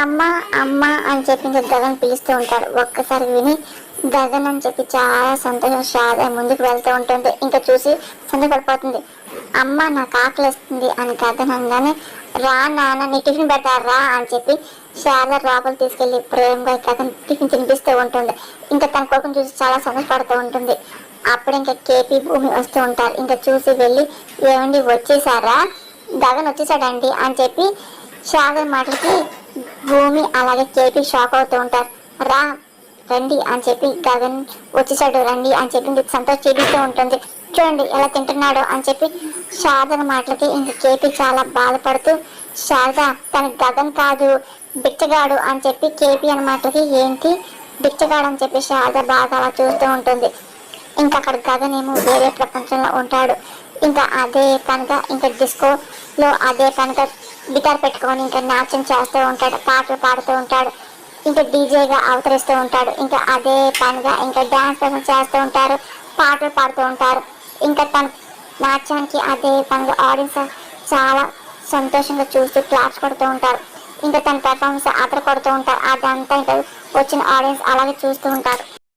అమ్మ అమ్మ అని చెప్పి ఇంకా గగన్ పిలుస్తూ ఉంటాడు. ఒక్కసారి విని గగన్ అని చెప్పి చాలా సంతోషం షాద ముందుకు వెళ్తూ ఉంటుంది. ఇంకా చూసి సంతోషపడిపోతుంది. అమ్మ నాకు ఆకలిస్తుంది అని గగన్ అనగానే రా నాన్న నీ టిఫిన్ పెడతారా అని చెప్పి శారద లోపల తీసుకెళ్లి ప్రేమగా గగన్ టిఫిన్ తినిపిస్తూ ఉంటుంది. ఇంకా తన కొడుకుని చూసి చాలా సంతోషపడుతూ ఉంటుంది. అప్పుడు ఇంకా కేపీ భూమి వస్తూ ఉంటారు. ఇంకా చూసి వెళ్ళి ఏమండి వచ్చేసారా, గగన్ వచ్చేసాడండి అని చెప్పి శారద మాటలకి భూమి అలాగే కేపీ షాక్ అవుతూ ఉంటారు. రా రండి అని చెప్పి గగన్ వచ్చేసాడు రండి అని చెప్పి మీకు సంతోషం చూపిస్తూ ఉంటుంది. చూడండి ఎలా తింటున్నాడో అని చెప్పి శారద మాటలకి ఇంక కేపీ చాలా బాధపడుతూ శారద తన గగన్ కాదు బిచ్చగాడు అని చెప్పి కేపీ అన్న మాటలకి ఏంటి బిచ్చగాడు అని చెప్పి శారద బాగా అలా చూస్తూ ఉంటుంది. ఇంకా అక్కడ గగన్ ఏమో వేరే ప్రపంచంలో ఉంటాడు. ఇంకా అదే పనిగా ఇంకా డిస్కోలో అదే పనిగా గిటార్ పెట్టుకొని ఇంకా నాట్యం చేస్తూ ఉంటాడు, పాటలు పాడుతూ ఉంటాడు, ఇంకా డీజేగా అవతరిస్తూ ఉంటాడు. ఇంకా అదే పనిగా ఇంకా డ్యాన్స్ చేస్తూ ఉంటారు, పాటలు పాడుతూ ఉంటారు. ఇంకా తన నాట్యానికి అదే పనిగా ఆడియన్స్ చాలా సంతోషంగా చూస్తూ క్లాప్స్ కొడుతూ ఉంటారు. ఇంకా తన పెర్ఫార్మెన్స్ అతను కొడుతూ ఉంటారు. అదంతా ఇంకా వచ్చిన ఆడియన్స్ అలాగే చూస్తూ ఉంటారు.